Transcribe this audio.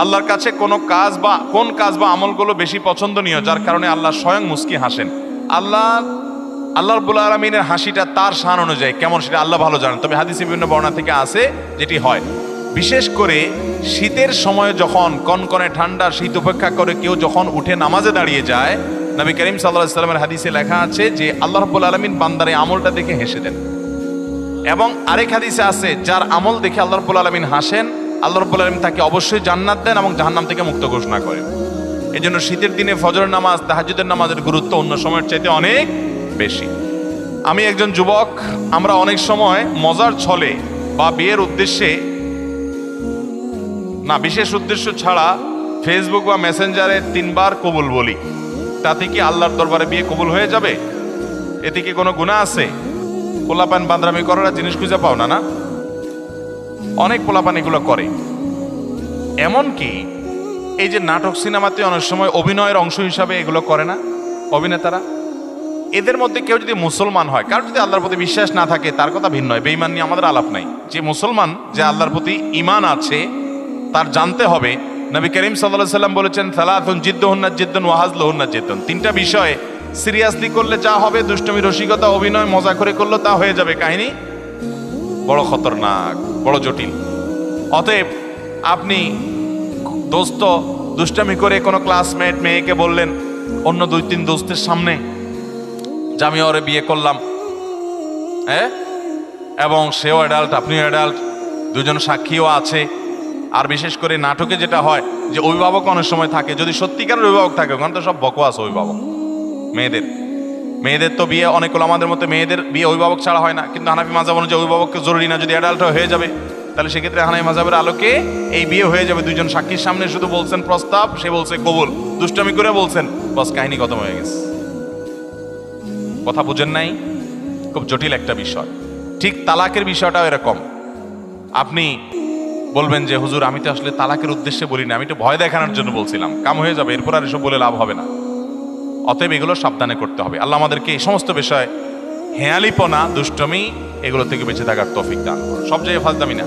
আল্লাহর কাছে কোন কাজ বা আমলগুলো বেশি পছন্দনীয়, যার কারণে আল্লাহ স্বয়ং মুস্কি হাসেন। আল্লাহ রাব্বুল আলামিনের হাসিটা তার শান অনুযায়ী কেমন সেটা আল্লাহ ভালো জানেন। তবে হাদিসে বিভিন্ন বর্ণনা থেকে আসে যেটি হয়, বিশেষ করে শীতের সময় যখন কনকনে ঠান্ডা শীত উপেক্ষা করে কেউ যখন উঠে নামাজে দাঁড়িয়ে যায়, নবী করিম সাল্লাল্লাহু আলাইহি ওয়াসাল্লামের হাদিসে লেখা আছে যে আল্লাহ রাব্বুল আলামিন বান্দার এই আমলটা দেখে হেসে দেন। এবং আরেক হাদিসে আছে, যার আমল দেখে আল্লাহ রাব্বুল আলামিন হাসেন, আল্লাহ রাব্বুল আলামিন তাকে অবশ্যই জান্নাত দেন এবং জাহান্নাম থেকে মুক্ত ঘোষণা করেন। এই জন্য শীতের দিনে ফজরের নামাজ, তাহাজ্জুদের নামাজের গুরুত্ব অন্য সময়ের চাইতে অনেক বেশি। আমি একজন যুবক, আমরা অনেক সময় মজার ছলে বা বিয়ের উদ্দেশ্যে না, বিশেষ উদ্দেশ্য ছাড়া ফেসবুক বা মেসেঞ্জারে 3 বার কবুল বলি। তাতে কি আল্লাহর দরবারে বিয়ে কবুল হয়ে যাবে? এতে কি কোনো গুনাহ আছে? পোলাপান বান্দরামি করার জিনিস খুঁজে পাও না? না, অনেক পোলাপান এগুলো করে। এমনকি এই যে নাটক সিনেমাতে অনেক সময় অভিনয়ের অংশ হিসাবে এগুলো করে না অভিনেতারা, এদের মধ্যে কেউ যদি মুসলমান হয়, কারণ যদি আল্লাহর প্রতি বিশ্বাস না থাকে তার কথা ভিন্ন হয়, বেঈমান নিয়ে আমাদের আলাপ নাই। যে মুসলমান, যে আল্লাহর প্রতি ঈমান আছে, তার জানতে হবে নবী করিম সাল্লাল্লাহু আলাইহি ওয়াসাল্লাম বলেছেন, সালাতুন জিদ্দুহুন্না জিদ্দুন ওয়া হাজলুহুন্না জিদ্দুন। 3টা বিষয়ে সিরিয়াসলি করলে যা হবে, দুষ্টমি রসিকতা অভিনয় মজা করে করলে তা হয়ে যাবে কাহিনী বড় খতরনাক, বড় জটিল। অতএব আপনি দোস্ত দুষ্টামি করে কোনো ক্লাসমেট মেয়েকে বললেন অন্য 2-3 দোস্তের সামনে যে আমি ওরে বিয়ে করলাম, হ্যাঁ, এবং সেও অ্যাডাল্ট, আপনিও অ্যাডাল্ট, দুজন সাক্ষীও আছে। আর বিশেষ করে নাটকে যেটা হয় যে অভিভাবক অনেক সময় থাকে, যদি সত্যিকারের অভিভাবক থাকে, ওখানে তো সব বকওয়াস অভিভাবক। মেয়েদের তো বিয়ে অনেক আমাদের মতো মেয়েদের বিয়ে অভিভাবক ছাড়া হয় না, কিন্তু হানাফি মাযহাব অনুযায়ী অভিভাবককে জরুরি না, যদি অ্যাডাল্ট হয়ে যাবে তাহলে সেক্ষেত্রে হানাফি মাযহাবের আলোকে এই বিয়ে হয়ে যাবে। 2জন সাক্ষীর সামনে শুধু বলছেন প্রস্তাব, সে বলছে কবুল, দুষ্টামি করে বলছেন, বাস কাহিনী খতম হয়ে গেছে। কথা বুঝেন নাই? খুব জটিল একটা বিষয়। ঠিক তালাকের বিষয়টাও এরকম। আপনি বলবেন যে হুজুর আমি তো আসলে তালাকের উদ্দেশ্যে বলিনি, আমি তো ভয় দেখানোর জন্য বলছিলাম, কাম হয়ে যাবে, এরপর আর এসব বলে লাভ হবে না। অতএব এগুলো সাবধানে করতে হবে। আল্লাহ আমাদেরকে এই সমস্ত বিষয়, হেয়ালিপনা, দুষ্টমি, এগুলো থেকে বেঁচে থাকার তৌফিক দান করুন। সব জায়গায় ফাজলামি না।